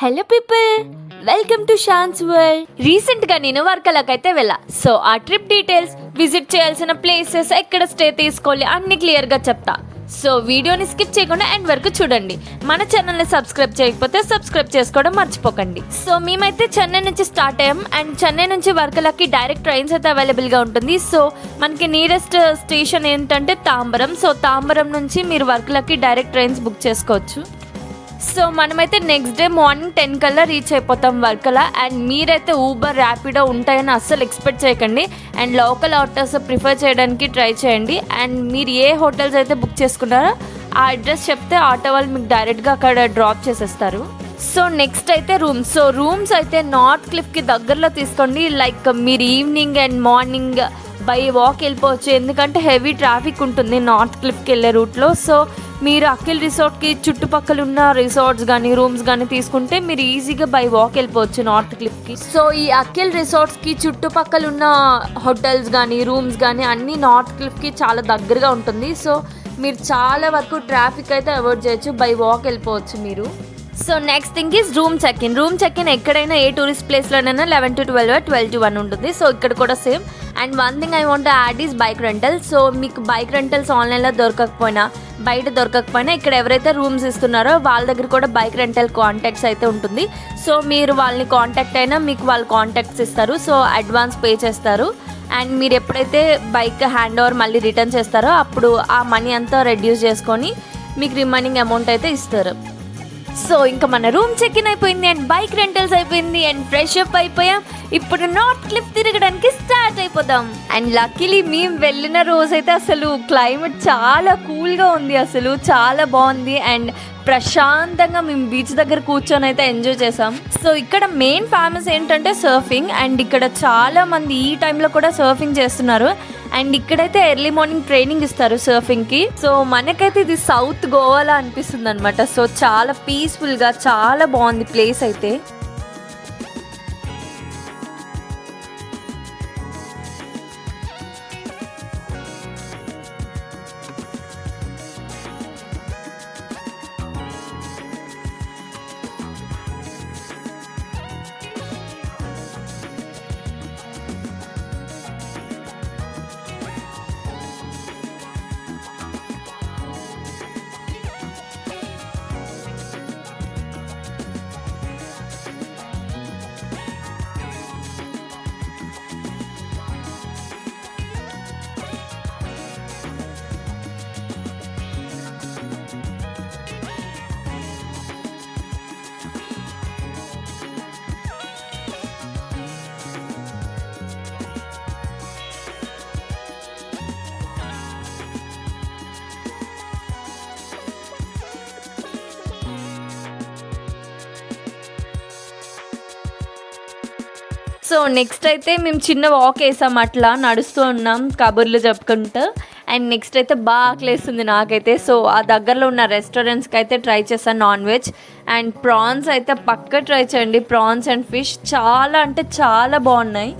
Hello people, welcome to Shan's world. Recent గా నేను వర్కలకైతే వెళ్ళా. సో ఆ ట్రిప్ డీటెయిల్స్, విజిట్ చేయాల్సిన ప్లేసెస్, ఎక్కడ స్టే తీసుకోవాలి అన్ని క్లియర్ గా చెప్తా. సో వీడియోని స్కిప్ చేయకుండా ఎండ్ వరకు చూడండి. మన ఛానల్ ని సబ్స్క్రైబ్ చేయకపోతే సబ్స్క్రైబ్ చేసుకోవడం మర్చిపోకండి. సో మేమైతే చెన్నై నుంచి స్టార్ట్ అయ్యాం అండ్ చెన్నై నుంచి వర్కలకి డైరెక్ట్ ట్రైన్స్ అయితే అవైలబుల్ గా ఉంటుంది. సో మనకి నియరెస్ట్ స్టేషన్ ఏంటంటే తాంబరం. సో తాంబరం నుంచి మీరు వర్కలకి డైరెక్ట్ ట్రైన్స్ బుక్ చేసుకోవచ్చు. సో మనమైతే నెక్స్ట్ డే మార్నింగ్ 10 కల్లా రీచ్ అయిపోతాం వర్కల. అండ్ మీరైతే ఊబర్, ర్యాపిడో ఉంటాయని అస్సలు ఎక్స్పెక్ట్ చేయకండి. అండ్ లోకల్ ఆటోస్ ప్రిఫర్ చేయడానికి ట్రై చేయండి. అండ్ మీరు ఏ హోటల్స్ అయితే బుక్ చేసుకున్నారో ఆ అడ్రస్ చెప్తే ఆటో వాళ్ళు మీకు డైరెక్ట్గా అక్కడ డ్రాప్ చేసేస్తారు. సో నెక్స్ట్ అయితే రూమ్స్. సో రూమ్స్ అయితే నార్త్ క్లిఫ్కి దగ్గరలో తీసుకోండి. లైక్ మీరు evening and morning by walk వెళ్ళిపోవచ్చు, ఎందుకంటే హెవీ ట్రాఫిక్ ఉంటుంది నార్త్ క్లిఫ్కి వెళ్ళే రూట్లో. సో మీరు అఖిల్ రిసార్ట్కి చుట్టుపక్కల ఉన్న రిసార్ట్స్ కానీ రూమ్స్ కానీ తీసుకుంటే మీరు ఈజీగా బై వాక్ వెళ్ళిపోవచ్చు నార్త్ క్లిఫ్కి. సో ఈ అఖిల్ రిసార్ట్స్కి చుట్టుపక్కల ఉన్న హోటల్స్ కానీ రూమ్స్ కానీ అన్నీ నార్త్ క్లిఫ్కి చాలా దగ్గరగా ఉంటుంది. సో మీరు చాలా వరకు ట్రాఫిక్ అయితే అవాయిడ్ చేయొచ్చు, బై వాక్ వెళ్ళిపోవచ్చు మీరు. So next thing is room check in. Room check in ఎక్కడైనా ఏ టూరిస్ట్ ప్లేస్లోనైనా 11 to 12, 12 to 1 ఉంటుంది. సో ఇక్కడ కూడా same. And one thing I want add is bike rental. So మీకు బైక్ రెంటల్స్ ఆన్లైన్లో దొరకకపోయినా, బయట దొరకకపోయినా ఇక్కడ ఎవరైతే రూమ్స్ ఇస్తున్నారో వాళ్ళ దగ్గర కూడా బైక్ రెంటల్ కాంటాక్ట్స్ అయితే ఉంటుంది. సో మీరు వాళ్ళని కాంటాక్ట్ అయినా మీకు వాళ్ళు కాంటాక్ట్స్ ఇస్తారు. సో అడ్వాన్స్ పే చేస్తారు. అండ్ మీరు ఎప్పుడైతే బైక్ హ్యాండ్ ఓవర్ మళ్ళీ రిటర్న్ చేస్తారో అప్పుడు ఆ మనీ అంతా రెడ్యూస్ చేసుకొని మీకు రిమైనింగ్ అమౌంట్ అయితే ఇస్తారు. సో ఇంకా మన రూమ్ చెక్ ఇన్ అయిపోయింది అండ్ బైక్ రెంటల్స్ అయిపోయింది అండ్ ఫ్రెష్ అప్ అయిపోయాం. ఇప్పుడు నార్త్ క్లిఫ్ తిరగడానికి స్టార్ట్ అయిపోదాం. అండ్ లక్కీలీ మేము వెళ్ళిన రోజైతే అసలు క్లైమేట్ చాలా కూల్గా ఉంది, అసలు చాలా బాగుంది. అండ్ ప్రశాంతంగా మేము బీచ్ దగ్గర కూర్చొని అయితే ఎంజాయ్ చేసాం. సో ఇక్కడ మెయిన్ ఫేమస్ ఏంటంటే సర్ఫింగ్. అండ్ ఇక్కడ చాలా మంది ఈ టైంలో కూడా సర్ఫింగ్ చేస్తున్నారు. అండ్ ఇక్కడైతే ఎర్లీ మార్నింగ్ ట్రైనింగ్ ఇస్తారు సర్ఫింగ్కి. సో మనకైతే ఇది సౌత్ గోవాలా అనిపిస్తుంది అనమాట. సో చాలా పీస్ఫుల్గా చాలా బాగుంది ప్లేస్ అయితే. సో నెక్స్ట్ అయితే మేము చిన్న వాక్ వేసాం, అట్లా నడుస్తూ ఉన్నాం కబుర్లు చెప్పుకుంటూ. అండ్ నెక్స్ట్ అయితే బాగా ఆకలేస్తుంది నాకైతే. సో ఆ దగ్గరలో ఉన్న రెస్టారెంట్స్కి అయితే ట్రై చేశాను నాన్ వెజ్. అండ్ ప్రాన్స్ అయితే పక్క ట్రై చేయండి. ప్రాన్స్ అండ్ ఫిష్ చాలా అంటే చాలా బాగున్నాయి.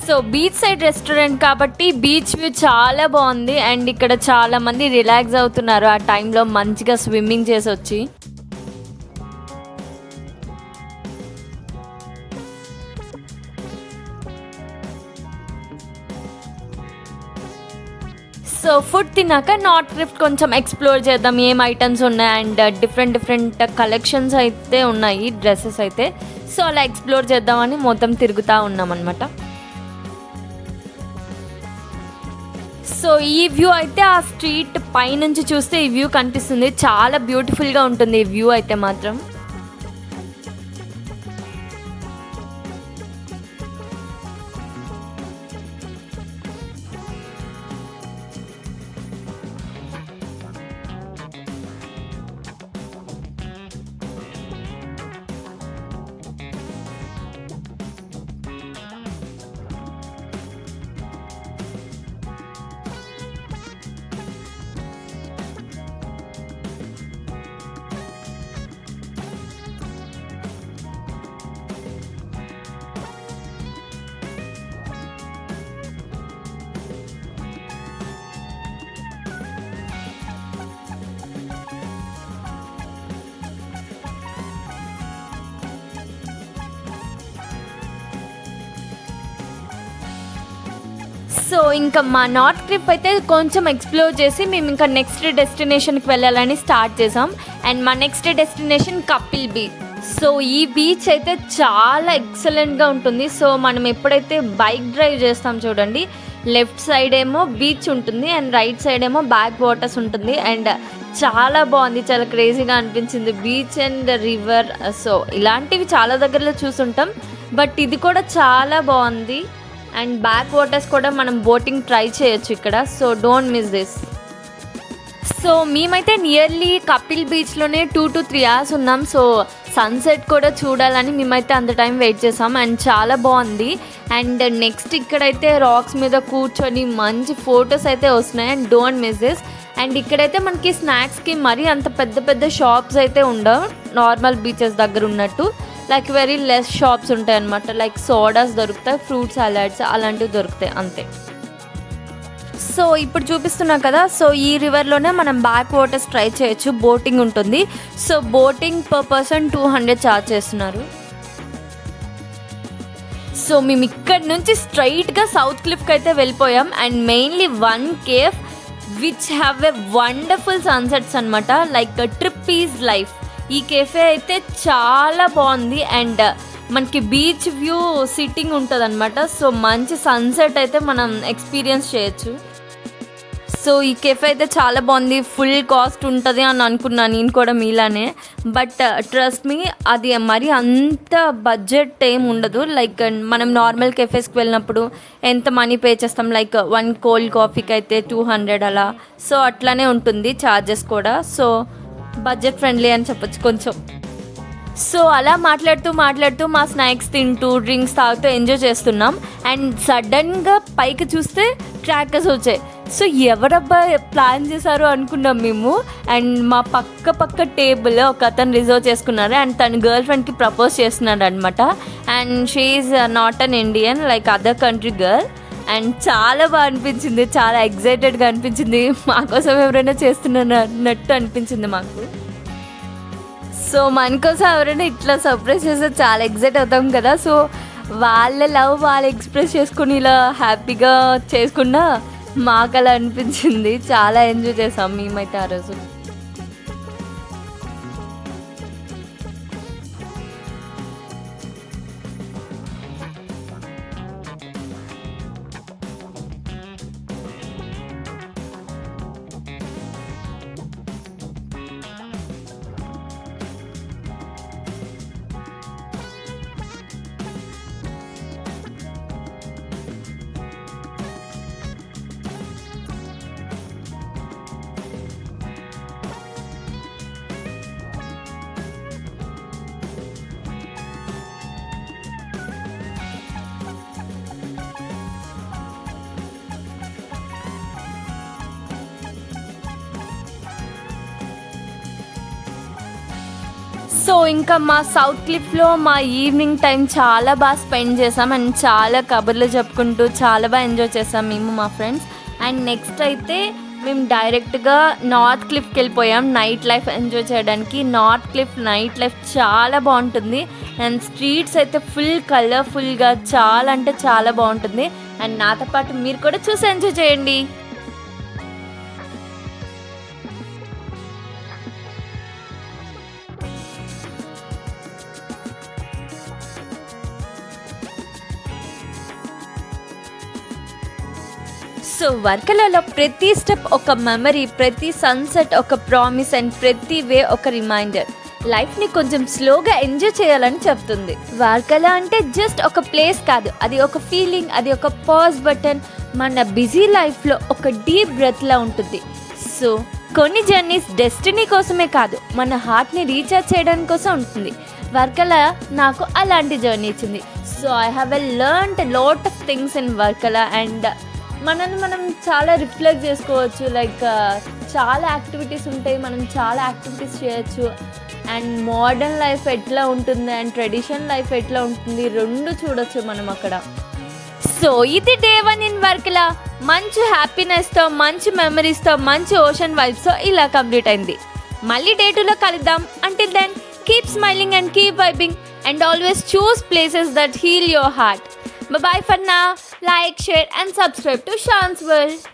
సో బీచ్ సైడ్ రెస్టారెంట్ కాబట్టి బీచ్ వ్యూ చాలా బాగుంది. అండ్ ఇక్కడ చాలా మంది రిలాక్స్ అవుతున్నారు ఆ టైంలో మంచిగా స్విమ్మింగ్ చేసి వచ్చి. సో ఫుడ్ తిన్నాక నార్త్ క్లిఫ్ కొంచెం ఎక్స్ప్లోర్ చేద్దాం, ఏం ఐటమ్స్ ఉన్నాయి. అండ్ డిఫరెంట్ కలెక్షన్స్ అయితే ఉన్నాయి, డ్రెస్సెస్ అయితే. సో అలా ఎక్స్ప్లోర్ చేద్దామని మొత్తం తిరుగుతూ ఉన్నాం అనమాట. సో ఈ వ్యూ అయితే ఆ స్ట్రీట్ పైనుంచి చూస్తే ఈ వ్యూ కనిపిస్తుంది. చాలా బ్యూటిఫుల్గా ఉంటుంది ఈ వ్యూ అయితే మాత్రం. సో ఇంకా మా నార్త్ ట్రిప్ అయితే కొంచెం ఎక్స్ప్లోర్ చేసి మేము ఇంకా నెక్స్ట్ డెస్టినేషన్కి వెళ్ళాలని స్టార్ట్ చేసాం. అండ్ మా next destination Kapil beach. So ఈ బీచ్ అయితే చాలా ఎక్సలెంట్గా ఉంటుంది. సో మనం ఎప్పుడైతే బైక్ డ్రైవ్ చేస్తాం చూడండి, లెఫ్ట్ సైడ్ ఏమో బీచ్ ఉంటుంది అండ్ రైట్ సైడ్ ఏమో బ్యాక్ వాటర్స్ ఉంటుంది. అండ్ చాలా బాగుంది, చాలా క్రేజీగా అనిపించింది బీచ్ అండ్ రివర్. సో ఇలాంటివి చాలా దగ్గరలో చూసుంటాం, బట్ ఇది కూడా చాలా బాగుంది. అండ్ బ్యాక్ వాటర్స్ కూడా మనం బోటింగ్ ట్రై చేయొచ్చు ఇక్కడ. So don't miss this. So మేమైతే నియర్లీ కపిల్ బీచ్లోనే 2 to 3 hours ఉన్నాం. సో సన్సెట్ కూడా చూడాలని మేమైతే అంత టైం వెయిట్ చేసాం అండ్ చాలా బాగుంది. అండ్ నెక్స్ట్ ఇక్కడైతే రాక్స్ మీద కూర్చొని మంచి ఫొటోస్ అయితే వస్తున్నాయి and don't miss this. And ఇక్కడైతే మనకి స్నాక్స్కి మరీ అంత పెద్ద పెద్ద షాప్స్ అయితే ఉండవు, నార్మల్ బీచెస్ దగ్గర ఉన్నట్టు. లైక్ వెరీ లెస్ షాప్స్ ఉంటాయి అన్నమాట. లైక్ సోడాస్ దొరుకుతాయి, ఫ్రూట్ సలాడ్స్ అలాంటివి దొరుకుతాయి అంతే. సో ఇప్పుడు చూపిస్తున్నా కదా, సో ఈ రివర్లోనే మనం బ్యాక్ వాటర్స్ ట్రై చేయొచ్చు, బోటింగ్ ఉంటుంది. So boating per person 200 charge చేస్తున్నారు. సో మేము ఇక్కడ నుంచి స్ట్రైట్గా సౌత్ క్లిఫ్కి అయితే వెళ్ళిపోయాం. And mainly one cafe which have a wonderful sunsets అనమాట. Like trip is life. ఈ కేఫే అయితే చాలా బాగుంది అండ్ మనకి బీచ్ వ్యూ సిట్టింగ్ ఉంటుంది అనమాట. సో మంచి సన్సెట్ అయితే మనం ఎక్స్పీరియన్స్ చేయొచ్చు. సో ఈ కెఫే అయితే చాలా బాగుంది. ఫుల్ కాస్ట్ ఉంటుంది అని అనుకున్నాను నేను కూడా మీలానే, బట్ ట్రస్ట్ మీ అది మరి అంత బడ్జెట్ ఏం ఉండదు. లైక్ మనం నార్మల్ కెఫేస్కి వెళ్ళినప్పుడు ఎంత మనీ పే చేస్తాం, లైక్ 1 కోల్డ్ కాఫీకి అయితే 200 అలా. సో అట్లానే ఉంటుంది ఛార్జెస్ కూడా. సో బడ్జెట్ ఫ్రెండ్లీ అని చెప్పొచ్చు కొంచెం. సో అలా మాట్లాడుతూ మా స్నాక్స్ తింటూ డ్రింక్స్ తాగుతూ ఎంజాయ్ చేస్తున్నాం. అండ్ సడన్గా పైకి చూస్తే క్రాకర్స్ వచ్చాయి. సో ఎవరబ్బా ప్లాన్ చేశారు అనుకున్నాం మేము. అండ్ మా పక్క టేబుల్ ఒక అతను రిజర్వ్ చేసుకున్నారు అండ్ తన గర్ల్ ఫ్రెండ్కి ప్రపోజ్ చేస్తున్నాడు అనమాట. And she is not an Indian, like other country girl. And చాలా బాగా అనిపించింది, చాలా ఎగ్జైటెడ్గా అనిపించింది. మా కోసం ఎవరైనా చేస్తున్నట్టు అనిపించింది మాకు. సో మన కోసం ఎవరైనా ఇట్లా సర్ప్రైజ్ చేస్తే చాలా ఎగ్జైట్ అవుతాం కదా. సో వాళ్ళ లవ్ వాళ్ళు ఎక్స్ప్రెస్ చేసుకుని ఇలా హ్యాపీగా చేసుకున్నా మాకు అలా అనిపించింది. చాలా ఎంజాయ్ చేసాం మేమైతే ఆ రోజు. సో ఇంకా మా సౌత్ క్లిఫ్లో మా ఈవినింగ్ టైం చాలా బాగా స్పెండ్ చేసాం అండ్ చాలా కబుర్లు చెప్పుకుంటూ చాలా బాగా ఎంజాయ్ చేసాం మేము మా ఫ్రెండ్స్. అండ్ నెక్స్ట్ అయితే మేము డైరెక్ట్గా నార్త్ క్లిఫ్కి వెళ్ళిపోయాం నైట్ లైఫ్ ఎంజాయ్ చేయడానికి. నార్త్ క్లిఫ్ నైట్ లైఫ్ చాలా బాగుంటుంది అండ్ స్ట్రీట్స్ అయితే ఫుల్ కలర్ఫుల్గా చాలా అంటే చాలా బాగుంటుంది. అండ్ నాతో పాటు మీరు కూడా చూసి ఎంజాయ్ చేయండి. సో వర్కలలో ప్రతి స్టెప్ ఒక మెమరీ, ప్రతి సన్సెట్ ఒక ప్రామిస్ అండ్ ప్రతి వే ఒక రిమైండర్. లైఫ్ని కొంచెం స్లోగా ఎంజాయ్ చేయాలని చెప్తుంది. వర్కల అంటే జస్ట్ ఒక ప్లేస్ కాదు, అది ఒక ఫీలింగ్, అది ఒక పాజ్ బటన్. మన బిజీ లైఫ్లో ఒక డీప్ బ్రెత్లా ఉంటుంది. సో కొన్ని జర్నీస్ డెస్టినీ కోసమే కాదు, మన హార్ట్ని రీఛార్జ్ చేయడానికి కోసం ఉంటుంది. వర్కల నాకు అలాంటి జర్నీ ఇచ్చింది. So I have learned lot of things in వర్కల. అండ్ మనల్ని మనం చాలా రిఫ్లెక్ట్ చేసుకోవచ్చు. లైక్ చాలా యాక్టివిటీస్ ఉంటాయి, మనం చాలా యాక్టివిటీస్ చేయొచ్చు. అండ్ మోడర్న్ లైఫ్ ఎట్లా ఉంటుంది అండ్ ట్రెడిషనల్ లైఫ్ ఎట్లా ఉంటుంది రెండు చూడొచ్చు మనం అక్కడ. సో ఇది డే 1 ఇన్ వర్కల. మంచి హ్యాపీనెస్తో, మంచి మెమరీస్తో, మంచి ఓషన్ వైబ్స్తో ఇలా కంప్లీట్ అయింది. మళ్ళీ డే 2లో కలుద్దాం. Until then keep smiling and keep vibing and always choose places that heal your heart. Bye bye for now. Like, share and subscribe to Shan's World.